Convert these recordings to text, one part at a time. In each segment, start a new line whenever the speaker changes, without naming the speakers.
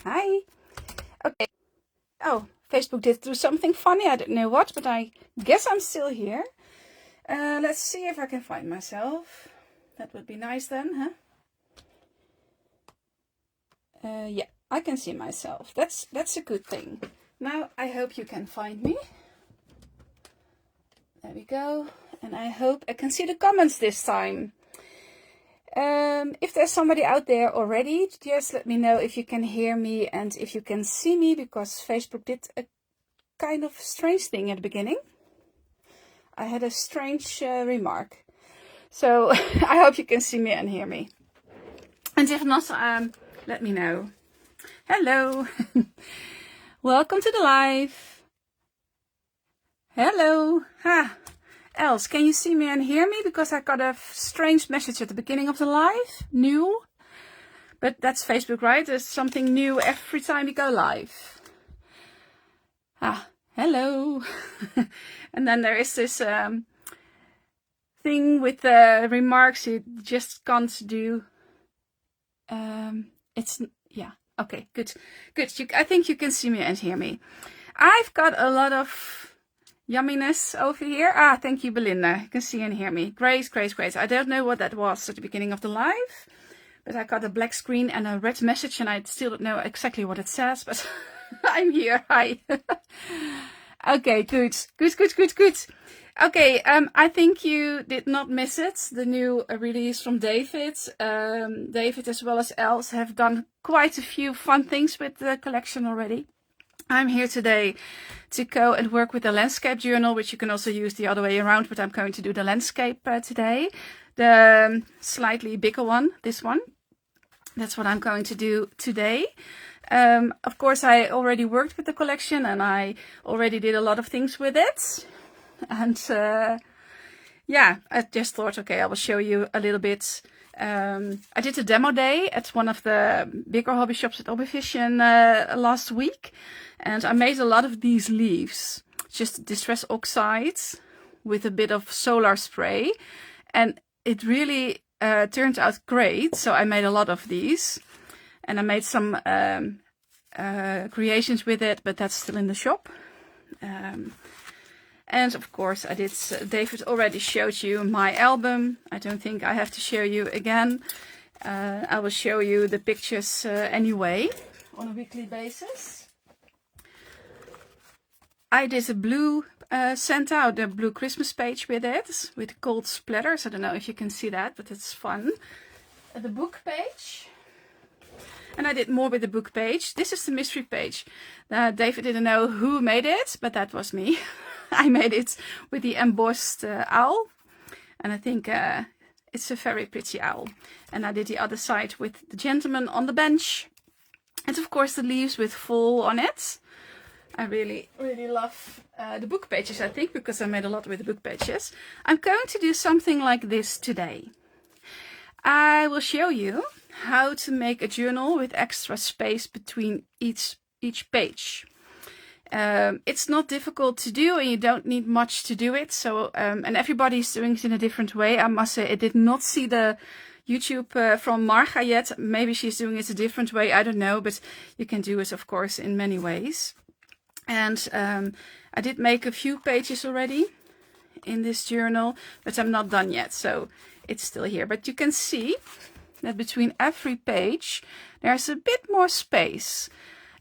Hi. Okay. Oh, Facebook did do something funny. I don't know what, but I guess I'm still here. Let's see if I can find myself. That would be nice then, huh? Yeah, I can see myself. That's a good thing. Now I hope you can find me. There we go. And I hope I can see the comments this time. If there's somebody out there already, just let me know if you can hear me and if you can see me, because Facebook did a kind of strange thing at the beginning. I had a strange remark. So I hope you can see me and hear me. And if not, let me know. Hello. Welcome to the live. Hello. Els, can you see me and hear me? Because I got a strange message at the beginning of the live. New. But that's Facebook, right? There's something new every time we go live. Hello. And then there is this thing with the remarks you just can't do. Yeah. Okay, good. I think you can see me and hear me. I've got a lot of yumminess over here. Thank you, Belinda. You can see and hear me. Great. I don't know what that was at the beginning of the live, but I got a black screen and a red message, and I still don't know exactly what it says, but I'm here. Hi. Okay, good. Okay, I think you did not miss it. The new release from David. David as well as Els have done quite a few fun things with the collection already. I'm here today to go and work with the landscape journal, which you can also use the other way around, but I'm going to do the landscape today. The slightly bigger one, this one. That's what I'm going to do today. Of course, I already worked with the collection and I already did a lot of things with it. And yeah, I just thought, okay, I will show you a little bit. I did a demo day at one of the bigger hobby shops at Embellishing last week. And I made a lot of these leaves, just distress oxide with a bit of solar spray. And it really turned out great. So I made a lot of these. And I made some creations with it, but that's still in the shop. And of course I did, David already showed you my album. I don't think I have to show you again. I will show you the pictures anyway on a weekly basis. I did a blue, sent out a blue Christmas page with it, with gold splatters. I don't know if you can see that, but it's fun. The book page. And I did more with the book page. This is the mystery page. David didn't know who made it, but that was me. I made it with the embossed owl. And I think it's a very pretty owl. And I did the other side with the gentleman on the bench. And of course the leaves with fall on it. I really love the book pages, I think, because I made a lot with the book pages. I'm going to do something like this today. I will show you how to make a journal with extra space between each page. It's not difficult to do and you don't need much to do it. So, and everybody's doing it in a different way. I must say I did not see the YouTube from Marga yet. Maybe she's doing it a different way. I don't know, but you can do it, of course, in many ways. And I did make a few pages already in this journal, but I'm not done yet. So it's still here. But you can see that between every page, there's a bit more space.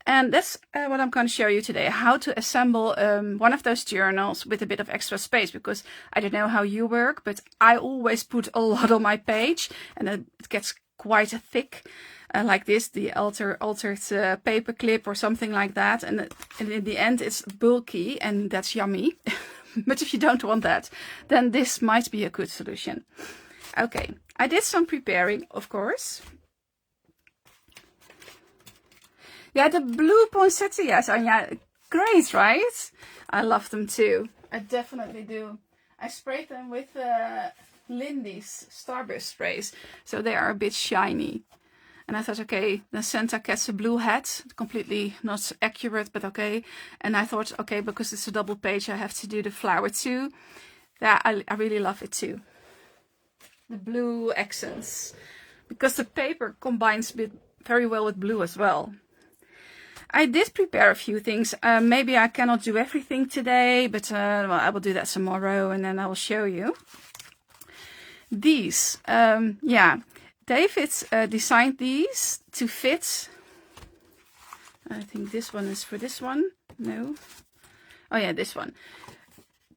And that's what I'm going to show you today, how to assemble one of those journals with a bit of extra space, because I don't know how you work, but I always put a lot on my page and it gets quite thick, like this, the altered paper clip or something like that. And in the end, it's bulky and that's yummy. But if you don't want that, then this might be a good solution. Okay, I did some preparing, of course. Yeah, the blue poinsettias, Anja, great, right? I love them too. I definitely do. I sprayed them with Lindy's Starburst sprays, so they are a bit shiny. And I thought, okay, the Santa gets a blue hat, completely not accurate, but okay. And I thought, okay, because it's a double page, I have to do the flower too. Yeah, I really love it too. The blue accents, because the paper combines very well with blue as well. I did prepare a few things. Maybe I cannot do everything today, but well, I will do that tomorrow and then I will show you. These, yeah, David designed these to fit. I think this one is for this one. No. Oh yeah, this one.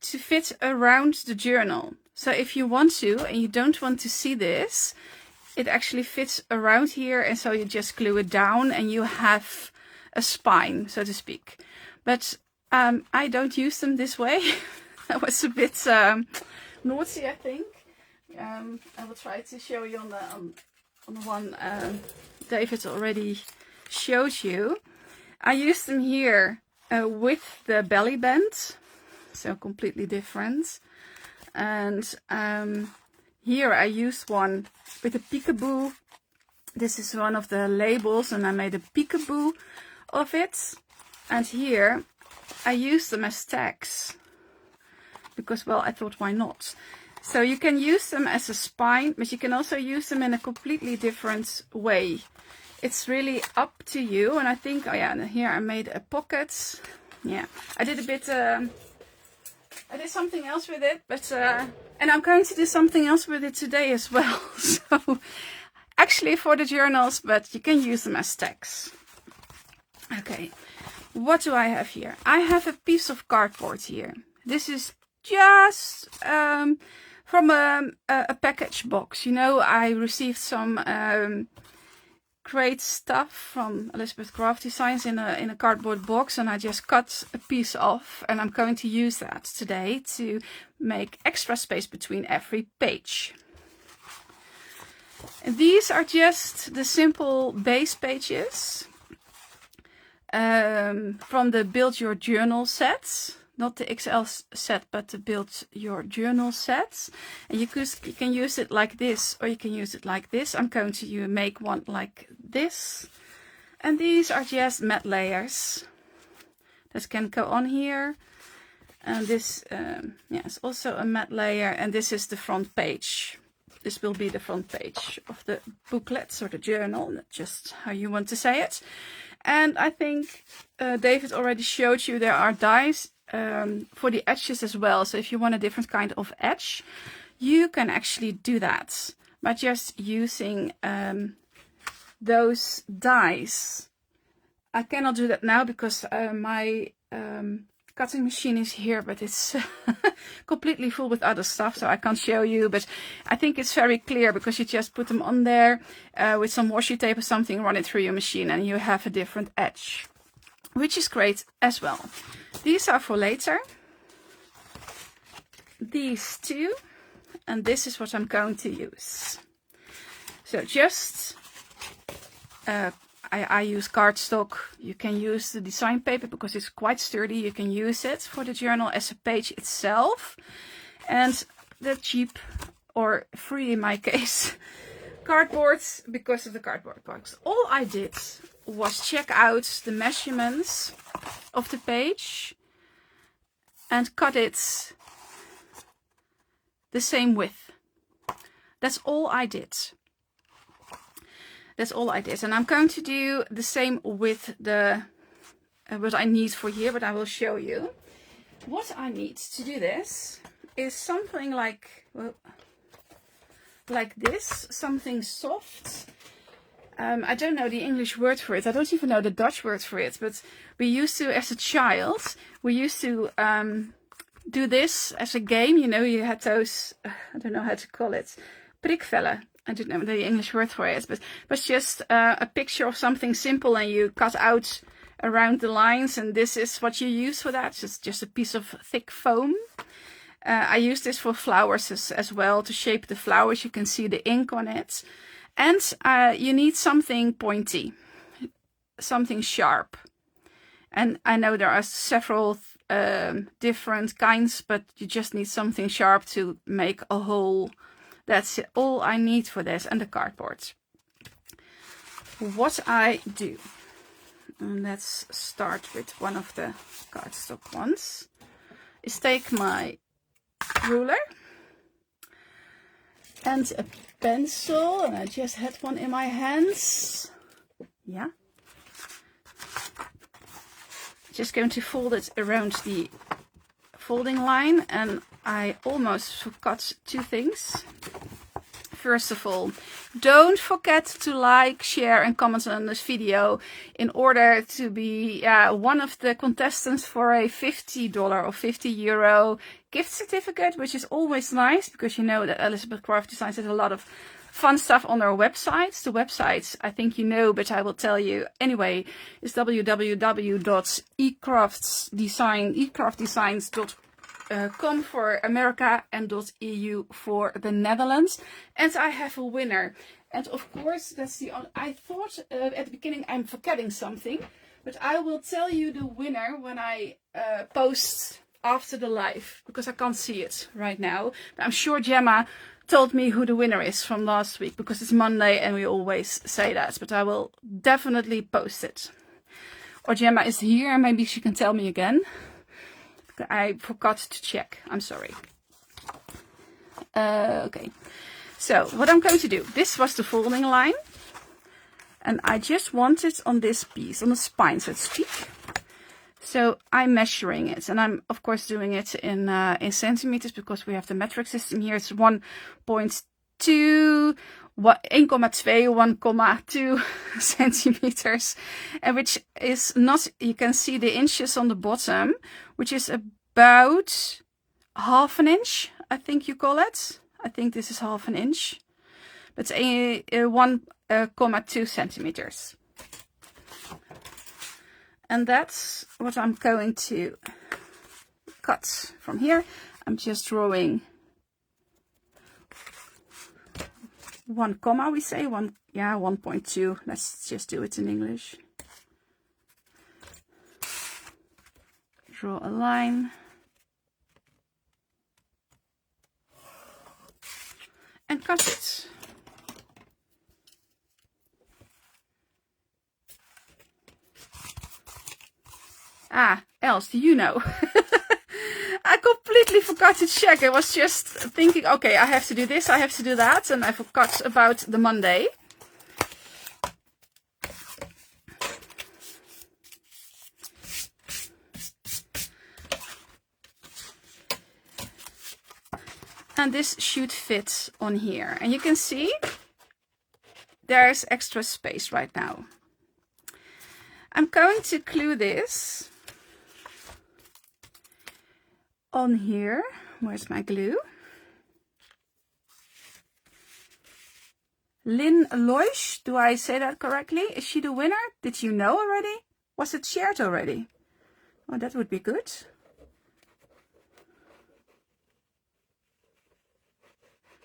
To fit around the journal. So if you want to and you don't want to see this, it actually fits around here, and so you just glue it down and you have a spine, so to speak. But I don't use them this way. That was a bit naughty, I think. I will try to show you on the one David already showed you. I use them here with the belly band, so completely different. And here I used one with a peekaboo. This is one of the labels and I made a peekaboo of it. And here I used them as tags because, well, I thought, why not? So you can use them as a spine, but you can also use them in a completely different way. It's really up to you. And I think, oh yeah, and here I made a pocket. Yeah, I did a bit, I did something else with it, but, and I'm going to do something else with it today as well. So actually for the journals, but you can use them as tags. Okay, what do I have here? I have a piece of cardboard here. This is just from a package box. You know, I received some great stuff from Elizabeth Craft Designs in a cardboard box, and I just cut a piece off, and I'm going to use that today to make extra space between every page. And these are just the simple base pages from the Build Your Journal set. Not the XL set, but the Build Your Journal set. And you can use it like this, or you can use it like this. I'm going to make one like this. And these are just matte layers that can go on here. And this, yeah, is also a matte layer. And this is the front page. This will be the front page of the booklets or the journal, just how you want to say it. And I think David already showed you there are dies for the edges as well. So if you want a different kind of edge, you can actually do that by just using those dies. I cannot do that now because my cutting machine is here, but it's completely full with other stuff, so I can't show you. But I think it's very clear because you just put them on there with some washi tape or something, run it through your machine, and you have a different edge, which is great as well. These are for later. These two, and this is what I'm going to use. So just I use cardstock. You can use the design paper because it's quite sturdy. You can use it for the journal as a page itself. And the cheap, or free in my case, cardboard because of the cardboard box. All I did was check out the measurements of the page and cut it the same width. That's all I did. That's all I did. And I'm going to do the same with the what I need for here, but I will show you. What I need to do this is something like, well, like this, something soft. I don't know the English word for it. I don't even know the Dutch word for it. But we used to, as a child, we used to do this as a game. You know, you had those, I don't know how to call it, prikvellen. I don't know the English word for it, but it was just a picture of something simple, and you cut out around the lines, and this is what you use for that. It's just a piece of thick foam. I use this for flowers as well, to shape the flowers. You can see the ink on it. And you need something pointy, something sharp. And I know there are several different kinds, but you just need something sharp to make a hole. That's all I need for this, and the cardboard. What I do, and let's start with one of the cardstock ones, is take my ruler and a pencil, and I just had one in my hands. Yeah. Just going to fold it around the folding line, and I almost forgot two things. First of all, don't forget to like, share and comment on this video in order to be one of the contestants for a $50 or €50 gift certificate, which is always nice because you know that Elizabeth Craft Designs has a lot of fun stuff on their websites. The websites I think you know, but I will tell you anyway, is www.ecraftdesigns.com for America and .eu for the Netherlands. And I have a winner. And of course, that's the only, I thought at the beginning I'm forgetting something, but I will tell you the winner when I post after the live, because I can't see it right now. But I'm sure Gemma told me who the winner is from last week, because it's Monday and we always say that, but I will definitely post it. Or Gemma is here, maybe she can tell me again. I forgot to check. I'm sorry. Okay. So what I'm going to do, this was the folding line. And I just want it on this piece, on the spine, so to speak. So I'm measuring it. And I'm, of course, doing it in centimeters because we have the metric system here. It's 1.2, 1,2 centimeters, and which is not, you can see the inches on the bottom, which is about half an inch, I think you call it. I think this is half an inch, but 1.2 centimeters. And that's what I'm going to cut from here. I'm just drawing 1 comma, we say 1.2. Let's just do it in English. Draw a line and cut it. Else, do you know? I completely forgot to check. I was just thinking, okay, I have to do this, I have to do that, and I forgot about the Monday. And this should fit on here. And you can see there's extra space right now. I'm going to glue this on here. Where's my glue? Lynn Loish, do I say that correctly? Is she the winner? Did you know already? Was it shared already? Oh, that would be good.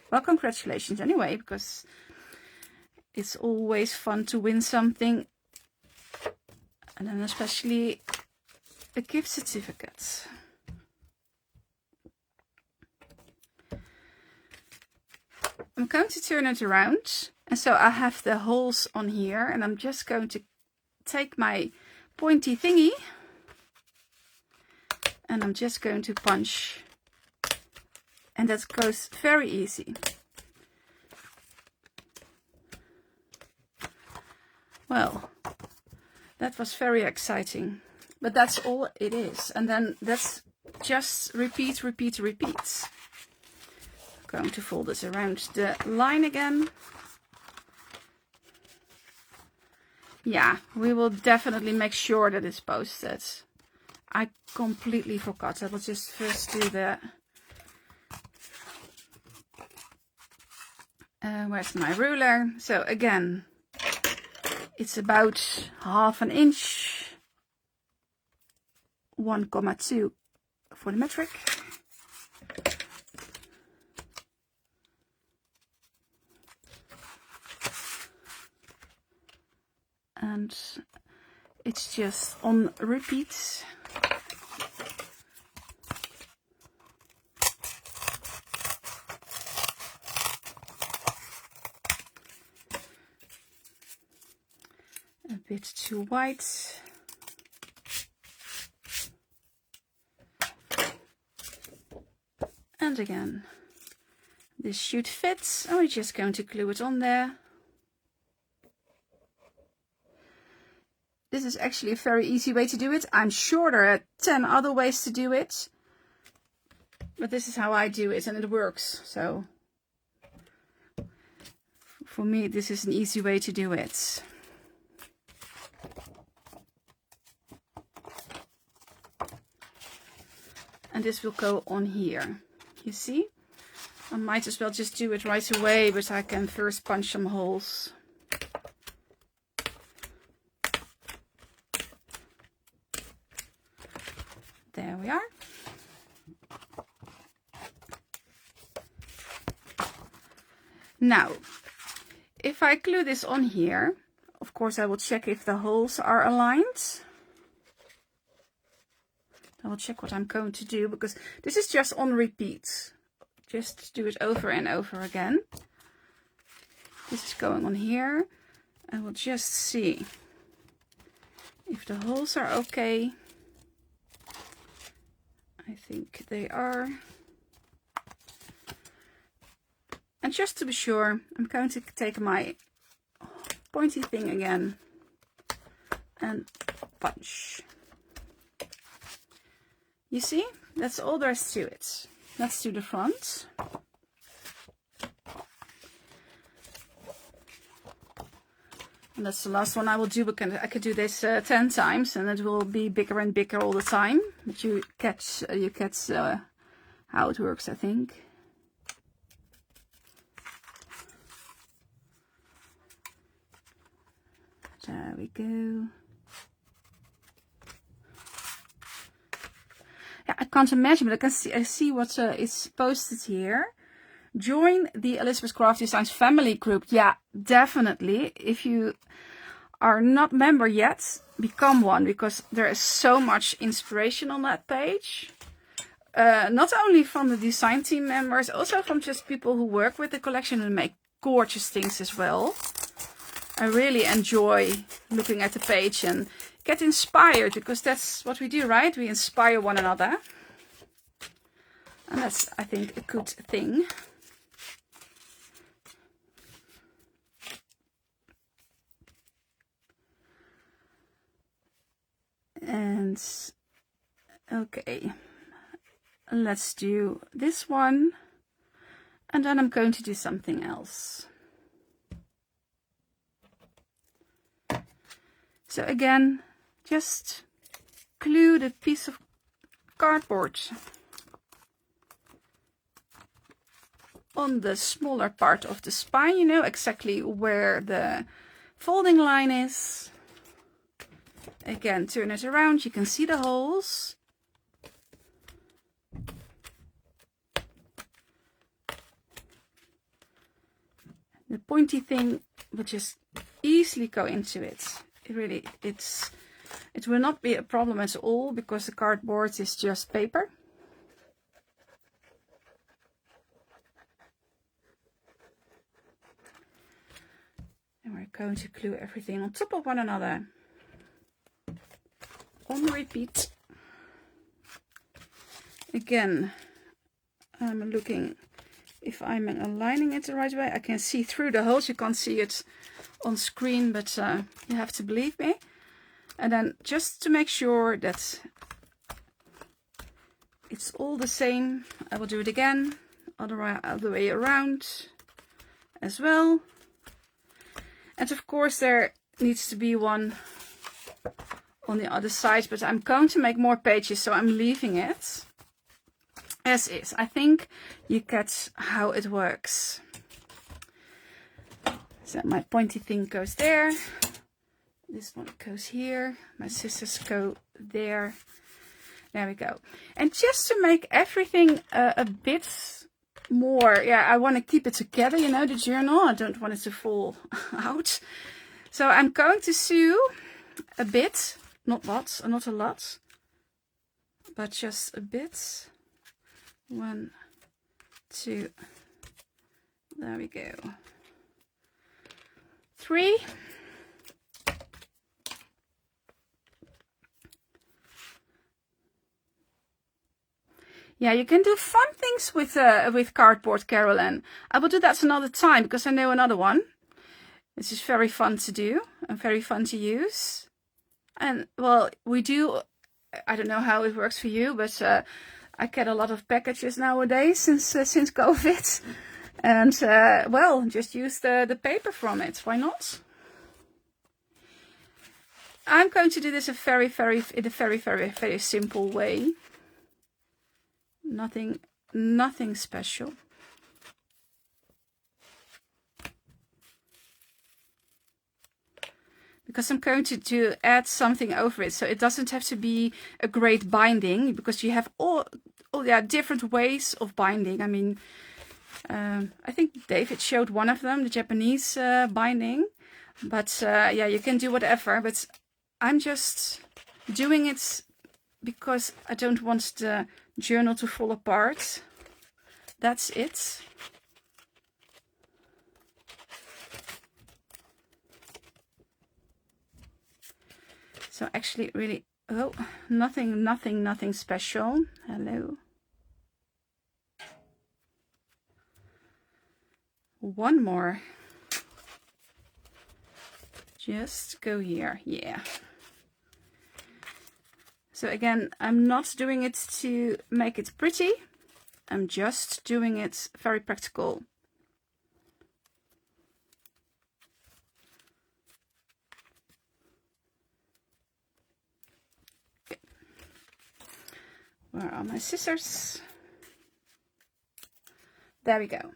Well, congratulations anyway, because it's always fun to win something. And then especially a gift certificate. I'm going to turn it around. And so I have the holes on here. And I'm just going to take my pointy thingy. And I'm just going to punch. And that goes very easy. Well, that was very exciting. But that's all it is. And then that's just repeat, repeat, repeat. I'm going to fold it around the line again. Yeah, we will definitely make sure that it's posted. I completely forgot. I will just first do the... where's my ruler? So again, it's about half an inch, 1.2 for the metric. And it's just on repeat. A bit too white. And again, this should fit. And we're just going to glue it on there. this is actually a very easy way to do it. I'm sure there are 10 other ways to do it, but this is how I do it and it works. So for me, this is an easy way to do it. And this will go on here. You see? I might as well just do it right away, but I can first punch some holes. There we are. Now, if I glue this on here, of course I will check if the holes are aligned. I will check what I'm going to do, because this is just on repeat. Just do it over and over again. This is going on here. I will just see if the holes are okay. I think they are. And just to be sure, I'm going to take my pointy thing again and punch. You see, that's all there is to it. Let's do the front. And that's the last one I will do. I could do this 10 times and it will be bigger and bigger all the time. But you catch how it works, I think. There we go. Yeah, I can't imagine, but I see what is posted here. Join the Elizabeth Craft Designs family group. Yeah, definitely. If you are not member yet, become one, because there is so much inspiration on that page. Not only from the design team members, also from just people who work with the collection and make gorgeous things as well. I really enjoy looking at the page and get inspired, because that's what we do, right? We inspire one another. And that's, I think, a good thing. And okay, let's do this one. And then I'm going to do something else. So again, just glue the piece of cardboard on the smaller part of the spine, you know exactly where the folding line is. Again, turn it around, you can see the holes. The pointy thing will just easily go into it. It will not be a problem at all, because the cardboard is just paper. And we're going to glue everything on top of one another. On repeat. Again, I'm looking if I'm aligning it the right way. I can see through the holes. You can't see it on screen, but you have to believe me. And then just to make sure that it's all the same, I will do it again, other way around as well. And of course there needs to be one on the other side, but I'm going to make more pages, so I'm leaving it as is. I think you get how it works. So my pointy thing goes there. This one goes here. My scissors go there. There we go. And just to make everything a bit more, yeah, I want to keep it together, you know, the journal. I don't want it to fall out. So I'm going to sew a bit, not lots, not a lot, but just a bit. 1, 2, there we go. 3. Yeah, you can do fun things with cardboard, Carolyn. I will do that another time, because I know another one. This is very fun to do and very fun to use. and well, we do. I don't know how it works for you, but I get a lot of packages nowadays since COVID, and well, just use the paper from it. Why not? I'm going to do this in a very simple way. Nothing special. Because I'm going to add something over it, so it doesn't have to be a great binding, because you have all different ways of binding. I mean, I think David showed one of them, the Japanese binding, but yeah, you can do whatever. But I'm just doing it because I don't want the journal to fall apart. That's it. So actually really, oh, nothing special. Hello. One more. Just go here, yeah. So again, I'm not doing it to make it pretty. I'm just doing it very practical. Where are my scissors? There we go.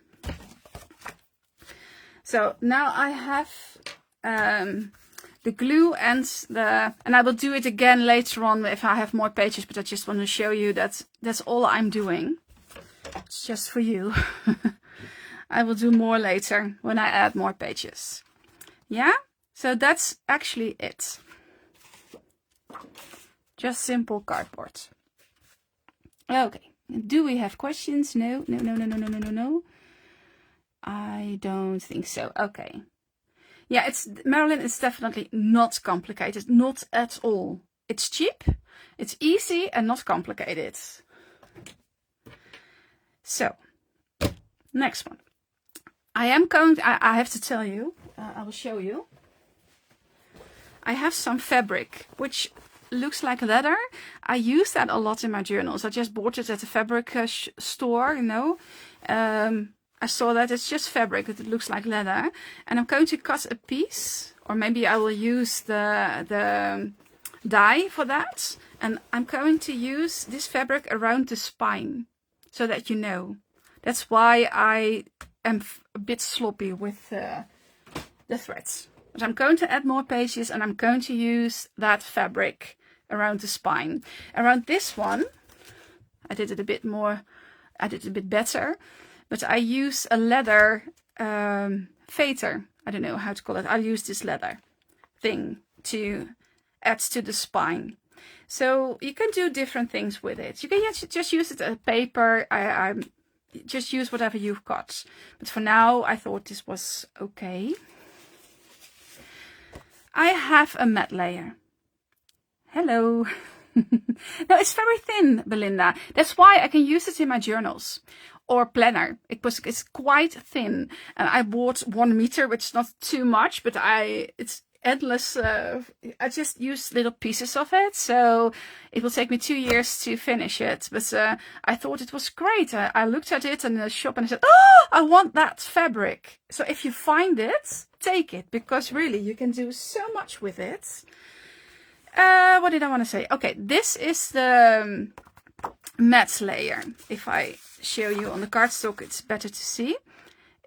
So now I have the glue and I will do it again later on if I have more pages, but I just want to show you that that's all I'm doing. It's just for you. I will do more later when I add more pages. Yeah? So that's actually it. Just simple cardboard. Okay, do we have questions? No. I don't think so. Okay. Yeah, Marilyn, it's definitely not complicated. Not at all. It's cheap, it's easy and not complicated. So, next one. I have to tell you, I will show you. I have some fabric, which looks like leather. I use that a lot in my journals. I just bought it at a fabric store, you know. I saw that it's just fabric, it looks like leather. And I'm going to cut a piece, or maybe I will use the dye for that. And I'm going to use this fabric around the spine, so that you know. That's why I am a bit sloppy with the threads. But I'm going to add more pages and I'm going to use that fabric around the spine. Around this one, I did it a bit better, but I use a leather fader. I don't know how to call it. I use this leather thing to add to the spine. So you can do different things with it. You can just use it as paper. I just use whatever you've got. But for now, I thought this was okay. I have a matte layer. Hello. No, it's very thin, Belinda. That's why I can use it in my journals or planner. It's quite thin, and I bought 1 meter, which is not too much, but it's endless. I just use little pieces of it, so it will take me 2 years to finish it. But I thought it was great. I looked at it in the shop and I said, "Oh, I want that fabric." So if you find it, take it, because really you can do so much with it. What did I want to say? Okay, this is the matte layer. If I show you on the cardstock, it's better to see.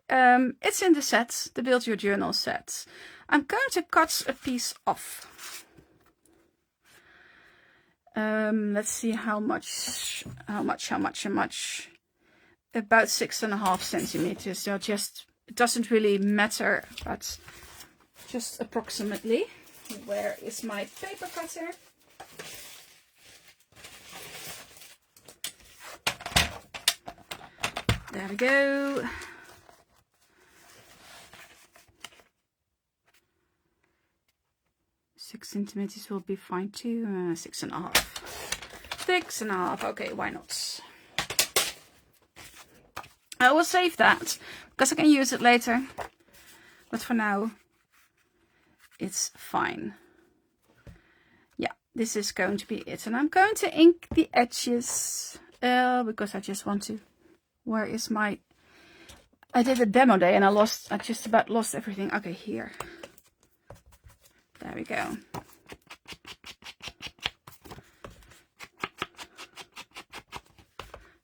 It's in the set, the Build Your Journal set. I'm going to cut a piece off. Let's see how much. About 6.5 centimeters. So just, it doesn't really matter, but just approximately. Where is my paper cutter? There we go. Six centimeters will be fine too. 6.5. 6.5. Okay, why not? I will save that because I can use it later. But for now, it's fine. this is going to be it. And I'm going to ink the edges because I just want to, where is my, I did a demo day and I just about lost everything. Okay, here. There we go.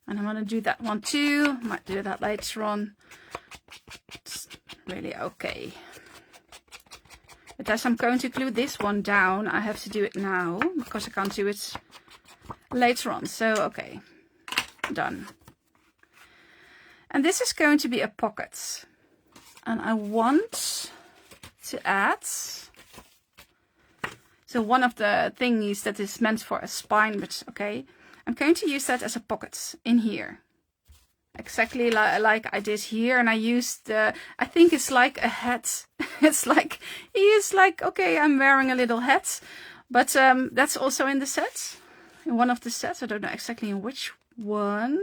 And I'm going to do that one too. Might do that later on. It's really okay. But as I'm going to glue this one down, I have to do it now because I can't do it later on. So, okay, done. And this is going to be a pocket. And I want to add, so one of the thingies that is meant for a spine, but okay, I'm going to use that as a pocket in here. Exactly like I did here, and I used, I think it's like a hat. It's like, he is like, okay, I'm wearing a little hat. But that's also in the set, in one of the sets. I don't know exactly in which one.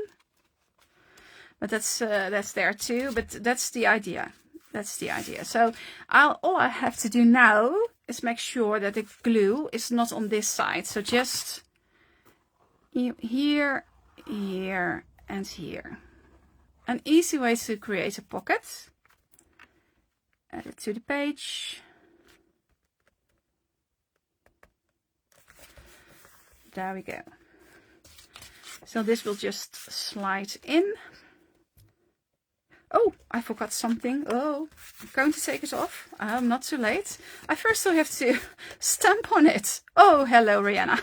But that's there too, but that's the idea. That's the idea. So all I have to do now is make sure that the glue is not on this side. So just here, here, and here. An easy way to create a pocket. Add it to the page. There we go. So this will just slide in. Oh, I forgot something. Oh, I'm going to take it off. I'm not too late. I first still have to stamp on it. Oh, hello, Reanna.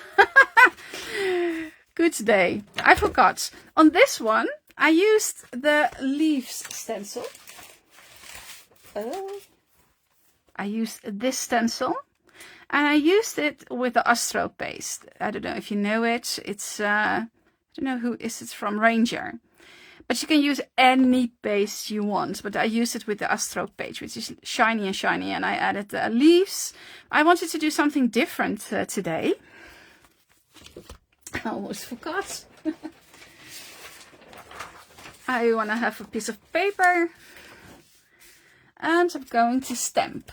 Good day. I forgot. On this one, I used the leaves stencil. Oh. I used this stencil. And I used it with the Astro paste. I don't know if you know it. It's, I don't know who is it from, Ranger. But you can use any paste you want. But I used it with the Astro page, which is shiny and shiny. And I added the leaves. I wanted to do something different today. I almost forgot. I want to have a piece of paper. And I'm going to stamp.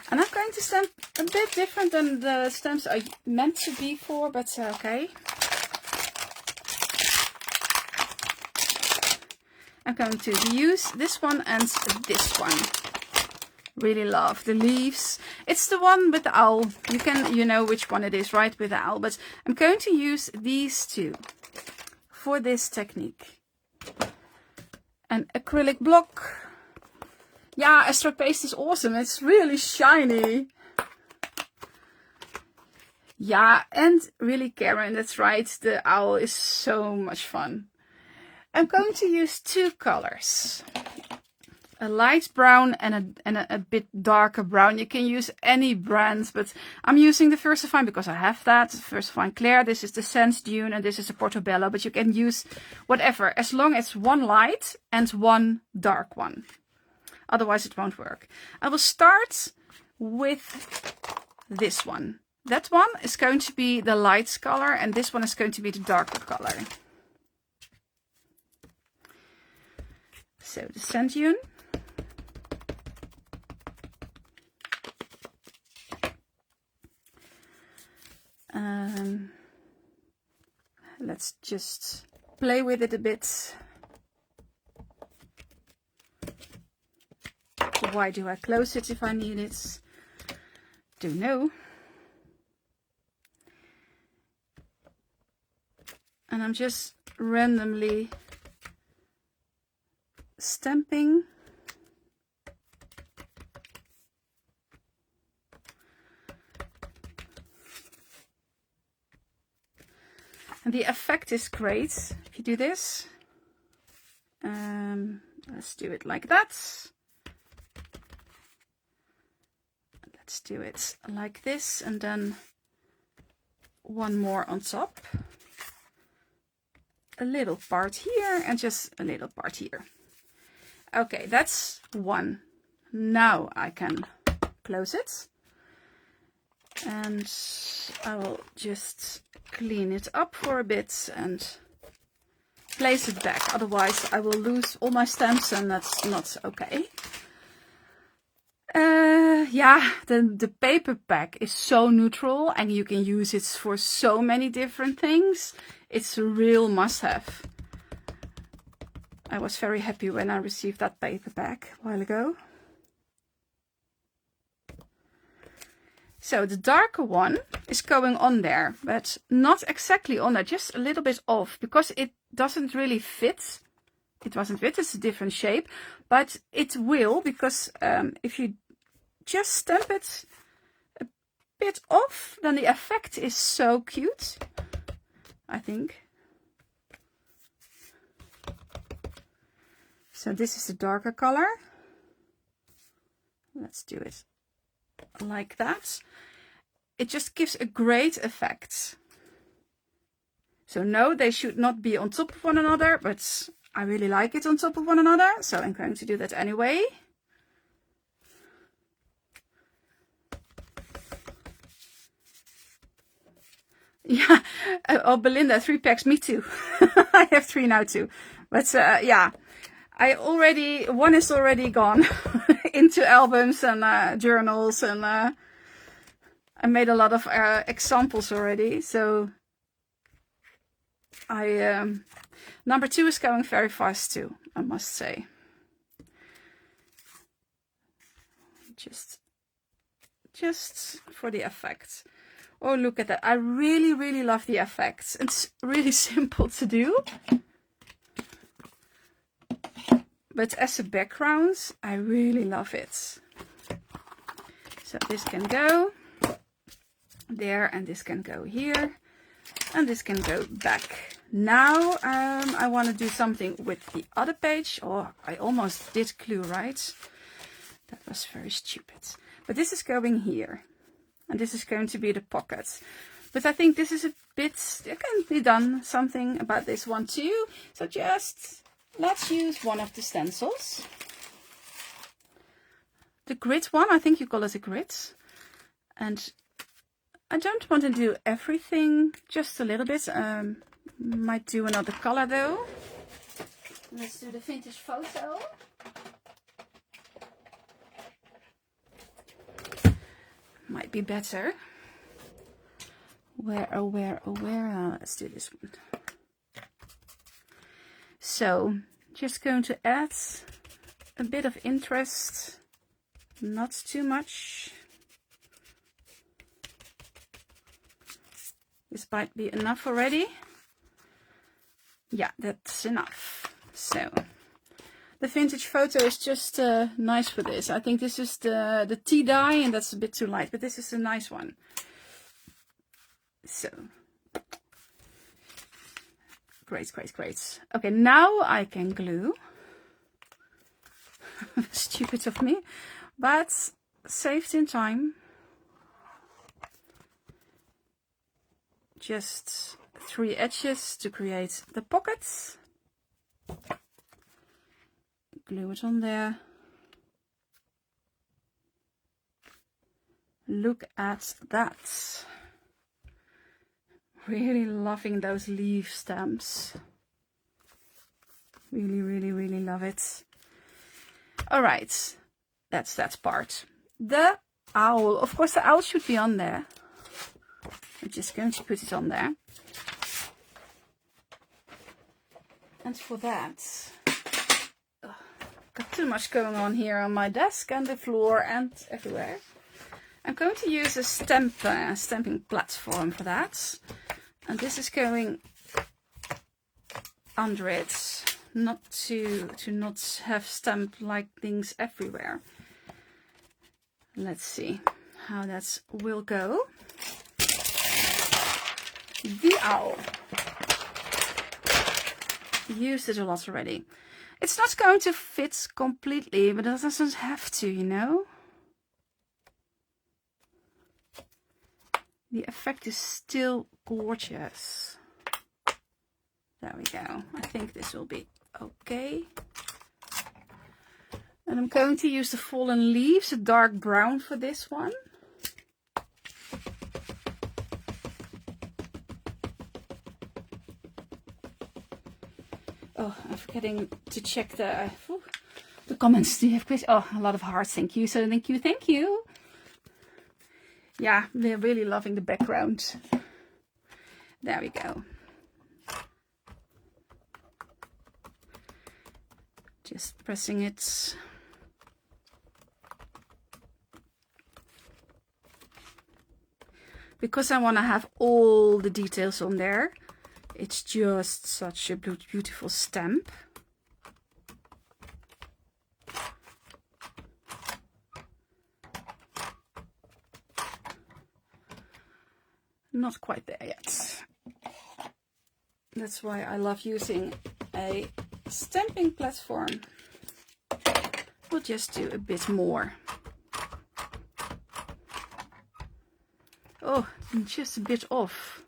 And I'm going to stamp a bit different than the stamps are meant to be for. But okay. I'm going to use this one and this one. Really love the leaves. It's the one with the owl. You know which one it is, right? With the owl. But I'm going to use these two for this technique. An acrylic block. Yeah, Astro paste is awesome. It's really shiny. Yeah, and really Karen, that's right. The owl is so much fun. I'm going to use two colors. A light brown and a bit darker brown. You can use any brand, but I'm using the Versifine because I have that. Versifine Claire. This is the Sense Dune and this is a Portobello. But you can use whatever, as long as one light and one dark one. Otherwise it won't work. I will start with this one. That one is going to be the light color and this one is going to be the darker color. So the Sand Dune. Let's just play with it a bit. Why do I close it if I need it? Don't know. And I'm just randomly stamping. And the effect is great if you do this. Let's do it like that. Let's do it like this and then one more on top. A little part here and just a little part here. Okay, that's one. Now I can close it. And I will just clean it up for a bit and place it back. Otherwise I will lose all my stamps and that's not okay. Yeah, the paper pack is so neutral and you can use it for so many different things. It's a real must-have. I was very happy when I received that paper pack a while ago. So the darker one is going on there, but not exactly on there, just a little bit off, because it doesn't really fit. It doesn't fit, it's a different shape, but it will, because if you just stamp it a bit off, then the effect is so cute, I think. So this is the darker color. Let's do it like that. It just gives a great effect. So no, they should not be on top of one another, but I really like it on top of one another, so I'm going to do that anyway. Yeah, oh Belinda, 3 packs, me too. I have 3 now too. But yeah, one is already gone into albums and journals, and I made a lot of examples already. So number 2 is going very fast too, I must say. Just for the effect. Oh, look at that. I really, really love the effects. It's really simple to do. But as a background, I really love it. So this can go there, and this can go here, and this can go back. Now I want to do something with the other page. Oh, I almost did glue, right? That was very stupid. But this is going here. And this is going to be the pocket. But I think this is a bit, there can be done something about this one too. So just, let's use one of the stencils. The grid one, I think you call it a grid. And I don't want to do everything, just a little bit. Might do another color though. Let's do the vintage photo. Might be better. Where? Let's do this one. So, just going to add a bit of interest, not too much. This might be enough already. Yeah, that's enough. So, the vintage photo is just nice for this. I think this is the tea dye, and that's a bit too light, but this is a nice one. So, great. Okay, now I can glue. Stupid of me, but saved in time. Just 3 edges to create the pockets. Glue it on there. Look at that. Really loving those leaf stamps. Really love it. All right, that's that part. The owl, of course the owl should be on there. I'm just going to put it on there. And for that, got too much going on here on my desk and the floor and everywhere. I'm going to use a stamping platform for that. And this is going under it, not to not have stamp-like things everywhere. Let's see how that will go. The owl. Used it a lot already. It's not going to fit completely, but it doesn't have to, you know. The effect is still gorgeous. There we go. I think this will be okay. And I'm going to use the fallen leaves, a dark brown for this one. Oh, I'm forgetting to check the the comments. Do you have questions? Oh, a lot of hearts. Thank you. So thank you. Thank you. Yeah, they're really loving the background. There we go. Just pressing it. Because I want to have all the details on there. It's just such a beautiful stamp. Not quite there yet. That's why I love using a stamping platform. We'll just do a bit more. Oh, I'm just a bit off.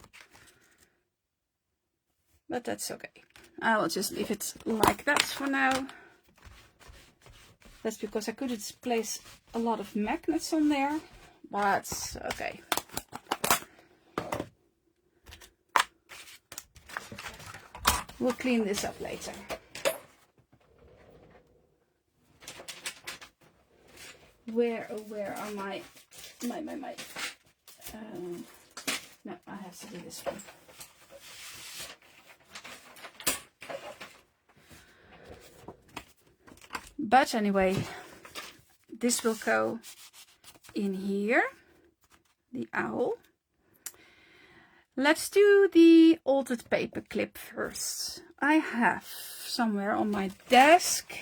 But that's okay. I will just leave it like that for now. That's because I couldn't place a lot of magnets on there. But okay. We'll clean this up later. Where are my no, I have to do this one. But anyway, this will go in here, the owl. Let's do the altered paper clip first. I have somewhere on my desk.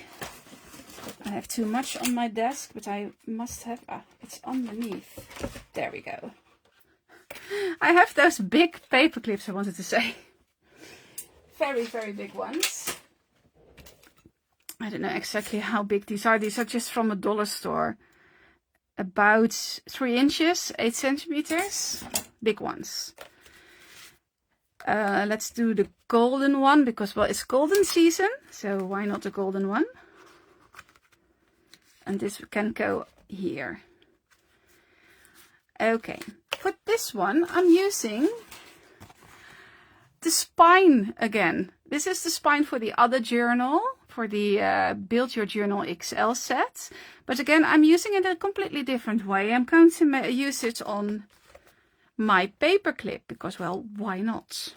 I have too much on my desk, but I must have, it's underneath. There we go. I have those big paper clips, I wanted to say. Very, very big ones. I don't know exactly how big these are. These are just from a dollar store. About 3 inches, 8 centimeters. Big ones. Let's do the golden one because, well, it's golden season. So why not the golden one? And this can go here. Okay. For this one, I'm using the spine again. This is the spine for the other journal, for the Build Your Journal XL set. But again, I'm using it in a completely different way. I'm going to use it on my paper clip because, well, why not?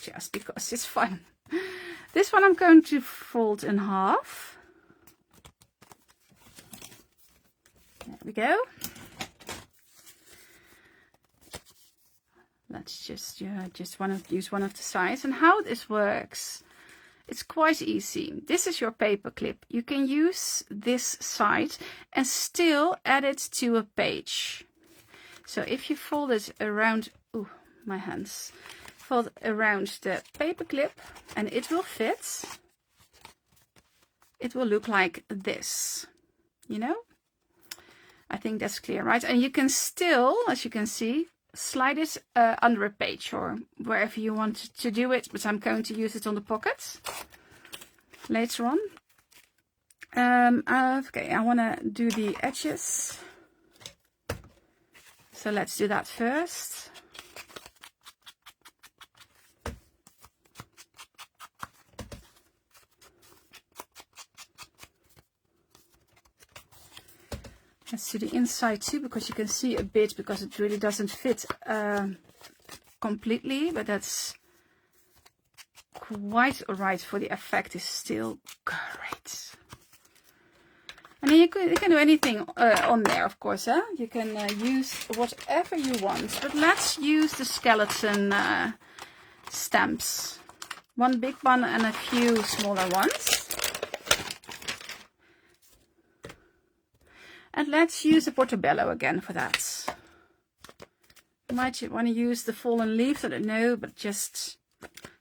Just because it's fun. This one I'm going to fold in half. There we go. Let's just use one of the sides. And how this works, it's quite easy. This is your paper clip. You can use this side and still add it to a page. So if you fold it around, ooh, my hands, fold around the paper clip and it will fit. It will look like this, you know? I think that's clear, right? And you can still, as you can see, slide it under a page or wherever you want to do it, but I'm going to use it on the pocket later on. Okay, I want to do the edges. So let's do that first. Let's do the inside too, because you can see a bit, because it really doesn't fit completely, but that's quite alright for the effect. Is still great. And then you can do anything on there, of course. You can use whatever you want, but let's use the skeleton stamps. One big one and a few smaller ones. And let's use the portobello again for that. You might want to use the fallen leaves, I don't know, but just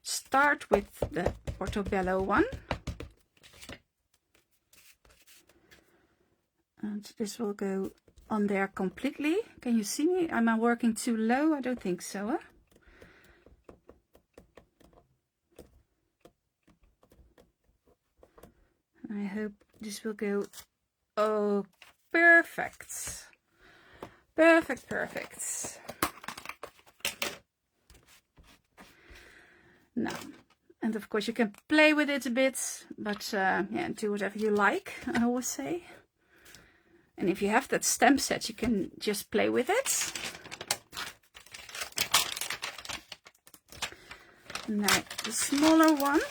start with the portobello one. And this will go on there completely. Can you see me? Am I working too low? I don't think so. I hope this will go. Oh, perfect. Perfect, perfect. Now, And of course you can play with it a bit, but yeah, do whatever you like, I always say. And if you have that stamp set, you can just play with it. Now the smaller one.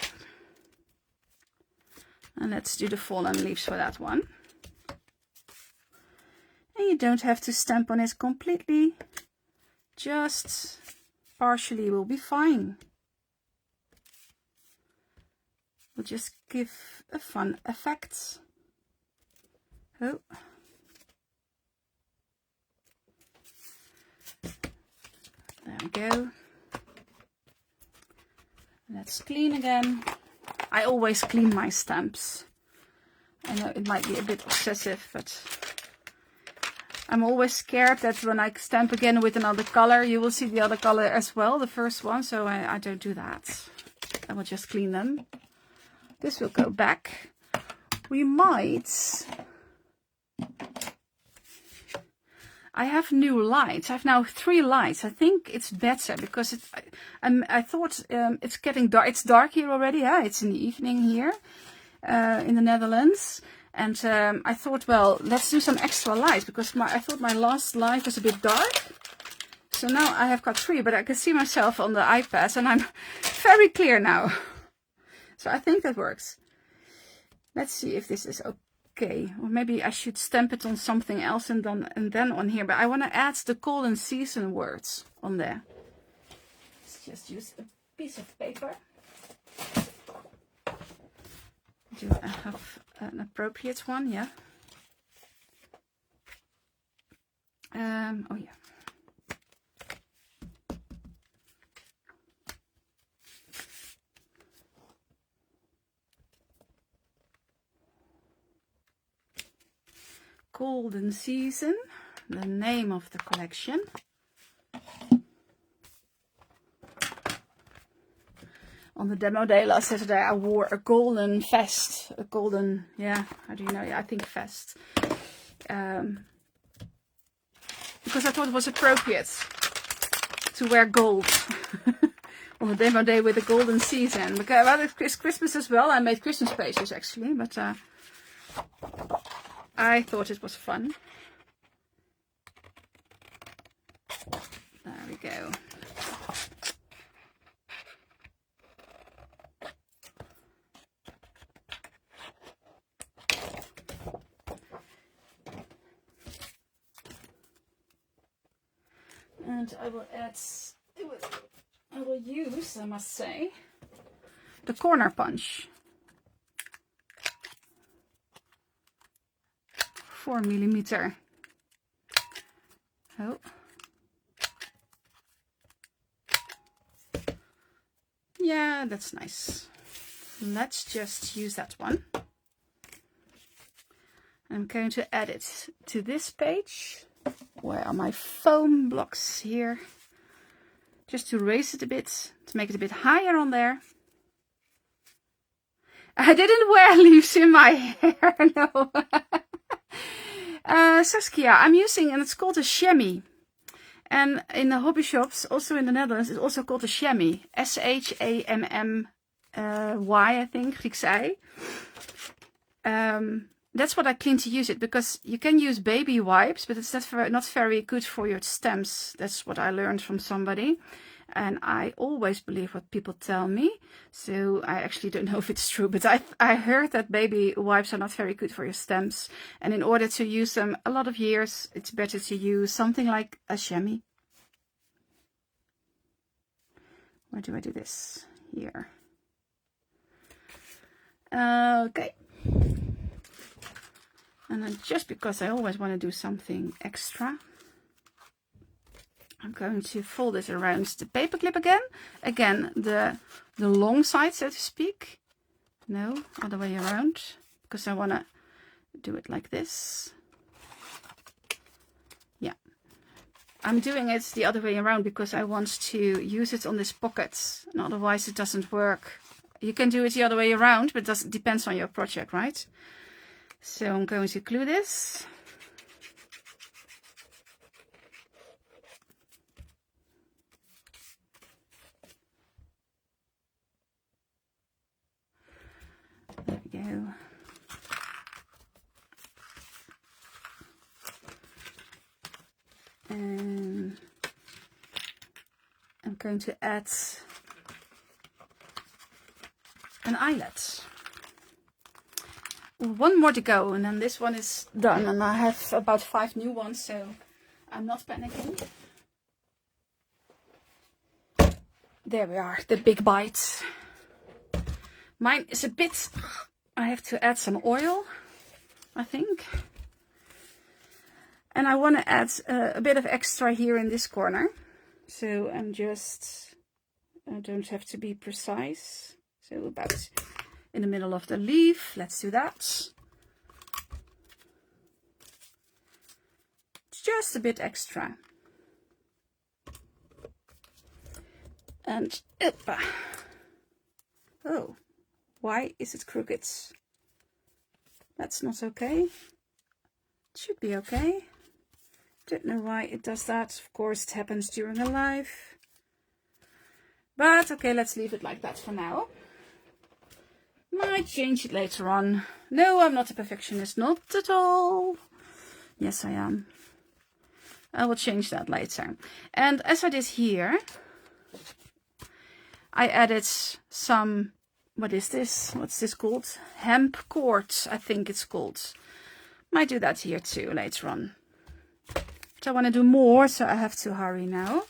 And let's do the fallen leaves for that one. And you don't have to stamp on it completely. Just partially will be fine. Will just give a fun effect. Oh. There we go. Let's clean again. I always clean my stamps. I know it might be a bit obsessive, but I'm always scared that when I stamp again with another color, you will see the other color as well, the first one, so I don't do that. I will just clean them. This will go back. We might... I have new lights. I have now 3 lights. I think it's better because I thought it's getting dark. It's dark here already. Yeah, it's in the evening here in the Netherlands. And I thought, well, let's do some extra light because I thought my last light was a bit dark. So now I have got 3, but I can see myself on the iPad and I'm very clear now. So I think that works. Let's see if this is okay. Or maybe I should stamp it on something else and then on here. But I want to add the golden season words on there. Let's just use a piece of paper. Do I have an appropriate one? Yeah. Oh yeah. Golden Season, the name of the collection. On the demo day last Saturday, I wore a golden vest, a golden, yeah, how do you know? Yeah, I think vest. Because I thought it was appropriate to wear gold on the demo day with the golden season. Because well, it's Christmas as well. I made Christmas pages actually, but I thought it was fun. There we go. And I will use, I must say, the corner punch. 4mm. Oh. Yeah, that's nice. Let's just use that one. I'm going to add it to this page. Where are my foam blocks here? Just to raise it a bit, to make it a bit higher on there. I didn't wear leaves in my hair, no. Saskia, I'm using, and it's called a chamois. And in the hobby shops, also in the Netherlands, it's also called a chamois. S-H-A-M-M-Y, I think, Grieks I. That's what I clean to use it, because you can use baby wipes, but it's not very good for your stems. That's what I learned from somebody. And I always believe what people tell me. So I actually don't know if it's true, but I heard that baby wipes are not very good for your stems. And in order to use them a lot of years, it's better to use something like a chamois. Where do I do this? Here. Okay. And then just because I always want to do something extra, I'm going to fold it around the paperclip again. Again, the long side, so to speak. No, other way around, because I want to do it like this. Yeah. I'm doing it the other way around because I want to use it on this pocket, and otherwise it doesn't work. You can do it the other way around, but it depends on your project, right? So I'm going to glue this. I'm going to add an eyelet. One more to go, and then this one is done, and I have about 5 new ones, so I'm not panicking. There we are, the big bite. Mine is a bit, I have to add some oil, I think. And I want to add a bit of extra here in this corner. So I'm just, I don't have to be precise. So about in the middle of the leaf, let's do that. Just a bit extra. And, oh, why is it crooked? That's not okay. It should be okay. Don't know why it does that. Of course, it happens during a life. But okay, let's leave it like that for now. Might change it later on. No, I'm not a perfectionist. Not at all. Yes, I am. I will change that later. And as I did here, I added some, what is this? What's this called? Hemp cord, I think it's called. Might do that here too later on. But I want to do more, so I have to hurry now.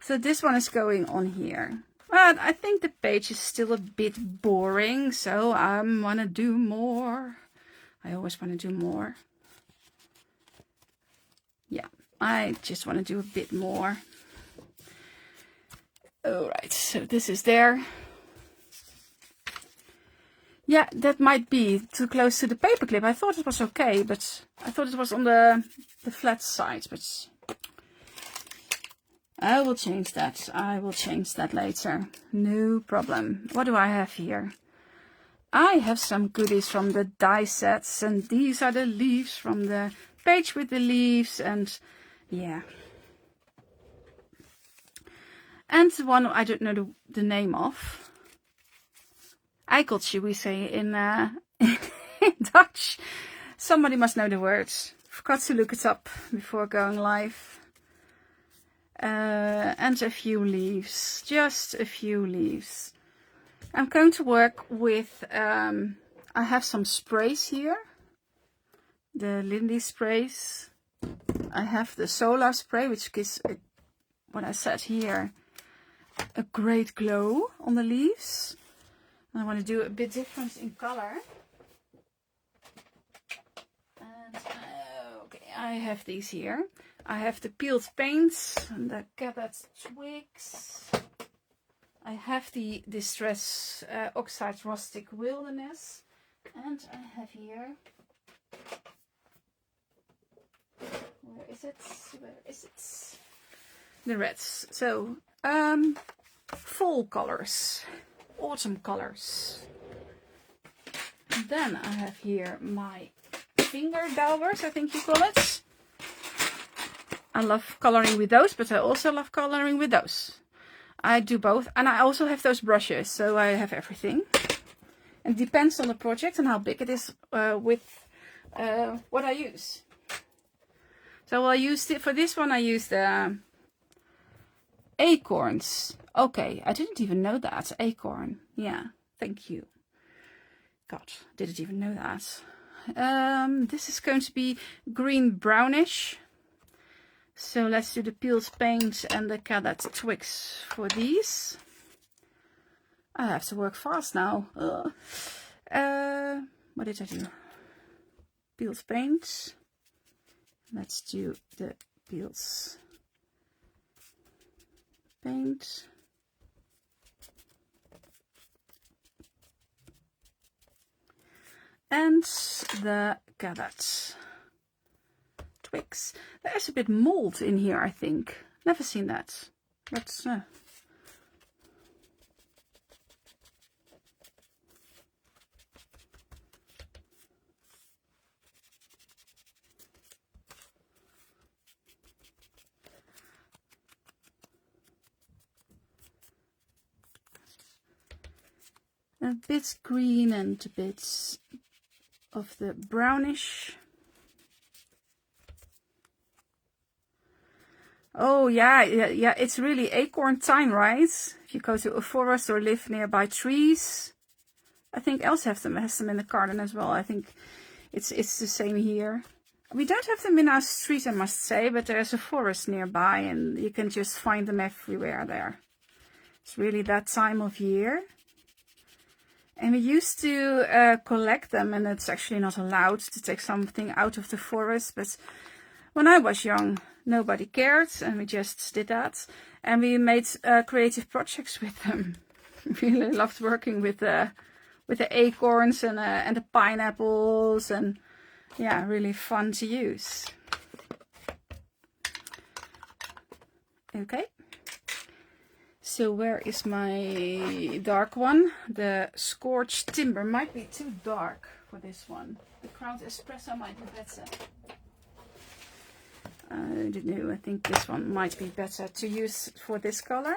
So this one is going on here. But I think the page is still a bit boring, so I want to do more. I always want to do more. Yeah, I just want to do a bit more. Alright, so this is there. Yeah, that might be too close to the paperclip. I thought it was okay, but I thought it was on the flat side, but I will change that. I will change that later. No problem. What do I have here? I have some goodies from the die sets, and these are the leaves from the page with the leaves, and yeah. And one I don't know the name of. Eikeltje, we say in Dutch. Somebody must know the words. Forgot to look it up before going live. And a few leaves, just a few leaves. I'm going to work with, I have some sprays here. The Lindy sprays. I have the solar spray, which gives, what I said here, a great glow on the leaves. I want to do a bit different in color. And okay, I have these here. I have the peeled paints and the gathered twigs. I have the Distress Oxide Rustic Wilderness. And I have here, where is it? Where is it? The reds. So, fall colors. Autumn colors. And then I have here my finger daubers, I think you call it. I love coloring with those, but I also love coloring with those. I do both, and I also have those brushes, so I have everything. It depends on the project and how big it is with what I use. So I used it for this one. I used acorns. Okay, I didn't even know that. Acorn. Yeah, thank you. God, didn't even know that. This is going to be green brownish. So let's do the peeled paint and the gathered twigs for these. I have to work fast now. What did I do? Peeled paint. Let's do the peeled paint. And the gathered twigs. There's a bit mold in here, I think. Never seen that. But a bit green and a bit of the brownish. Oh yeah, yeah, it's really acorn time, right? If you go to a forest or live nearby trees. I think Elsa has them in the garden as well. I think it's the same here. We don't have them in our street, I must say, but there's a forest nearby and you can just find them everywhere there. It's really that time of year. And we used to collect them, and it's actually not allowed to take something out of the forest, but when I was young, nobody cared, and we just did that. And we made creative projects with them. Really loved working with the acorns and the pineapples, and yeah, really fun to use. Okay. So where is my dark one? The scorched timber might be too dark for this one. The ground espresso might be better. I don't know, I think this one might be better to use for this color.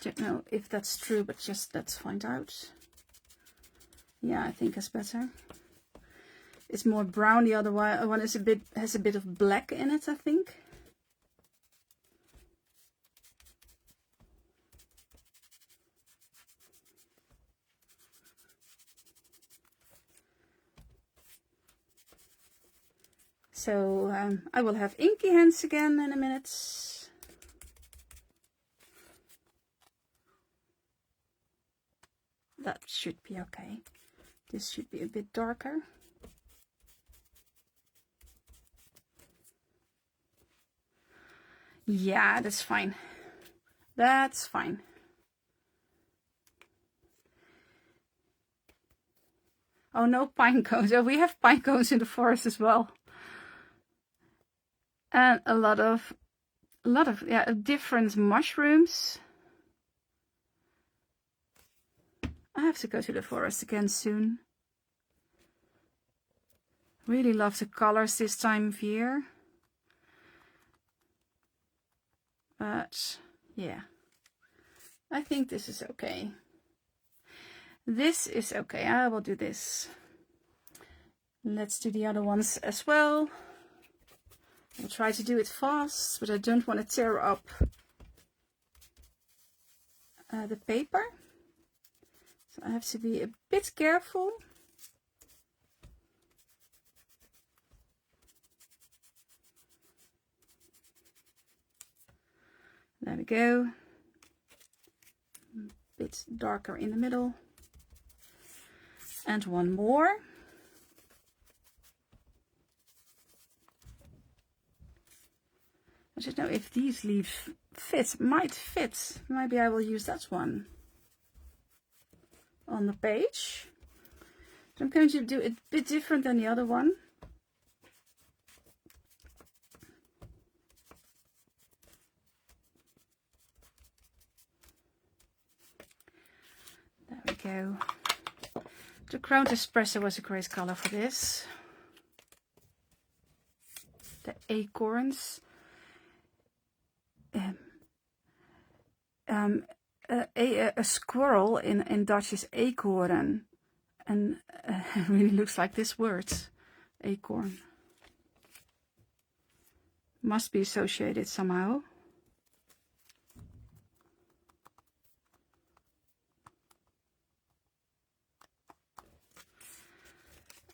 Don't know if that's true, but just let's find out. Yeah, I think it's better. It's more brown. The other one is has a bit of black in it, I think. So I will have inky hands again in a minute. That should be okay. This should be a bit darker. Yeah, that's fine. That's fine. Oh, no pine cones. Oh, we have pine cones in the forest as well. And a lot of yeah, different mushrooms. I have to go to the forest again soon. Really love the colors this time of year. But yeah, I think this is okay. This is okay. I will do this. Let's do the other ones as well. I'll try to do it fast, but I don't want to tear up the paper. So I have to be a bit careful. There we go. A bit darker in the middle. And one more. I don't know if these leaves might fit. Maybe I will use that one on the page. So I'm going to do it a bit different than the other one. There we go. The Crown Espresso was a great color for this. The acorns. A squirrel in Dutch is acorn, and it really looks like this word, acorn. Must be associated somehow.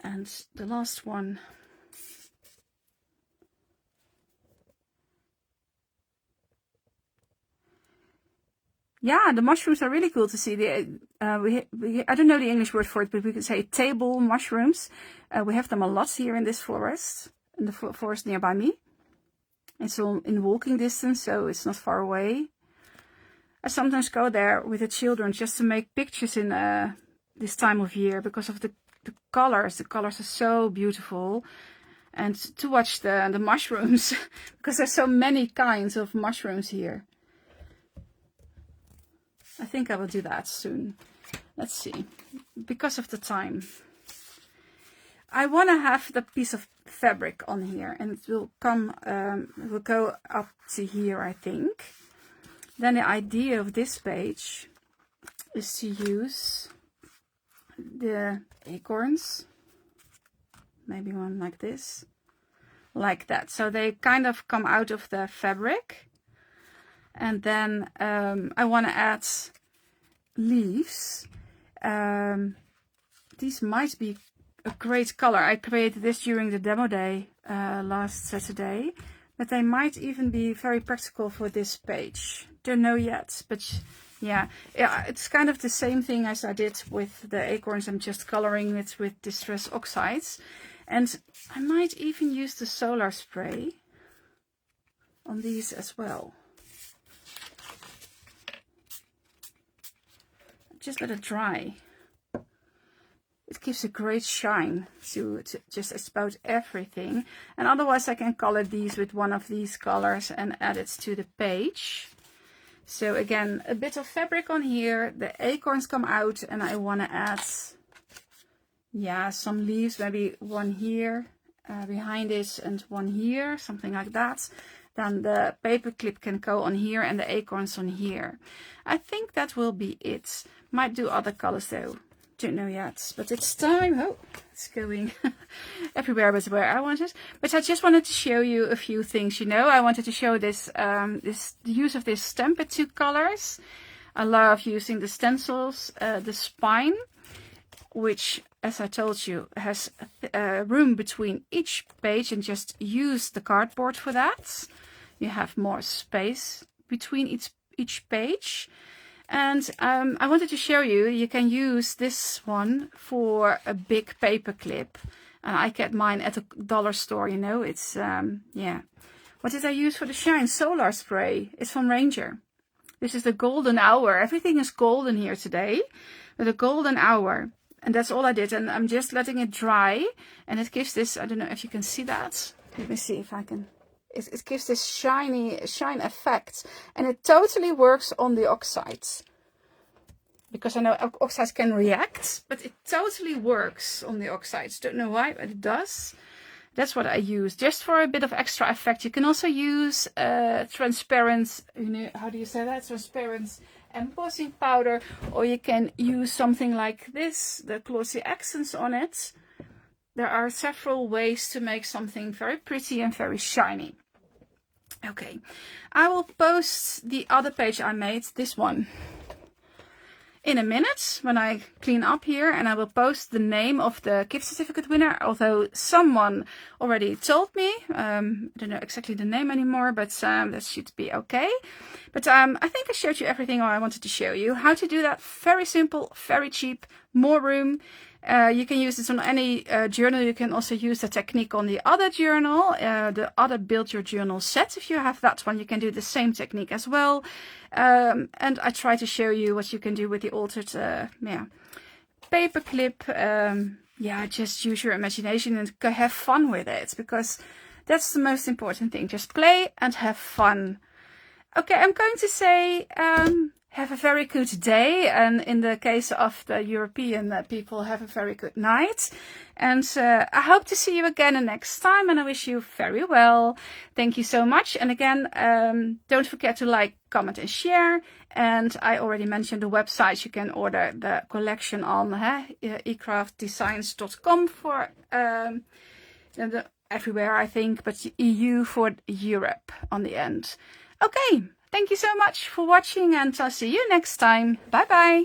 And the last one. Yeah, the mushrooms are really cool to see. I don't know the English word for it, but we can say table mushrooms. We have them a lot here in this forest, in the forest nearby me. It's all in walking distance, so it's not far away. I sometimes go there with the children just to make pictures in this time of year because of the colors. The colors are so beautiful. And to watch the mushrooms, because there's so many kinds of mushrooms here. I think I will do that soon. Let's see. Because of the time. I want to have the piece of fabric on here, and it will come, it will go up to here, I think. Then the idea of this page is to use the acorns. Maybe one like this. like that. So they kind of come out of the fabric. And then I want to add leaves. These might be a great color. I created this during the demo day last Saturday, but they might even be very practical for this page. Don't know yet, but yeah, it's kind of the same thing as I did with the acorns. I'm just coloring it with distress oxides, and I might even use the solar spray on these as well. Just let it dry. It gives a great shine to just about everything. And otherwise I can color these with one of these colors and add it to the page. So again, a bit of fabric on here. The acorns come out and I want to add, yeah, some leaves. Maybe one here behind it and one here, something like that. Then the paper clip can go on here and the acorns on here. I think that will be it. Might do other colors though. Don't know yet, but it's time. Oh, it's going everywhere but where I wanted. But I just wanted to show you a few things. You know, I wanted to show this the use of this stamp with 2 colors. I love using the stencils, the spine, which, as I told you, has room between each page, and just use the cardboard for that. You have more space between each page. And I wanted to show you, you can use this one for a big paper clip. I get mine at a dollar store, you know. It's, yeah. What did I use for the shine? Solar spray. It's from Ranger. This is the golden hour. Everything is golden here today. With a golden hour. And that's all I did. And I'm just letting it dry. And it gives this, I don't know if you can see that. Let me see if I can. It gives this shine effect, and it totally works on the oxides, because I know oxides can react, but it totally works on the oxides. Don't know why, but it does. That's what I use, just for a bit of extra effect. You can also use transparent, you know, how do you say that? Transparent embossing powder, or you can use something like this, the glossy accents on it. There are several ways to make something very pretty and very shiny. Okay, I will post the other page I made, this one, in a minute when I clean up here, and I will post the name of the gift certificate winner, although someone already told me. I don't know exactly the name anymore, but that should be okay. But I think I showed you everything I wanted to show you. How to do that, very simple, very cheap, more room. You can use this on any journal. You can also use the technique on the other journal, the other Build Your Journal set. If you have that one, you can do the same technique as well. And I try to show you what you can do with the altered paper clip. Yeah, just use your imagination and have fun with it, because that's the most important thing. Just play and have fun. Okay, I'm going to say have a very good day, and in the case of the European people, have a very good night. And I hope to see you again next time, and I wish you very well. Thank you so much. And again, don't forget to like, comment and share. And I already mentioned the website. You can order the collection on ecraftdesigns.com for everywhere, I think, but EU for Europe on the end. Okay. Thank you so much for watching, and I'll see you next time. Bye bye.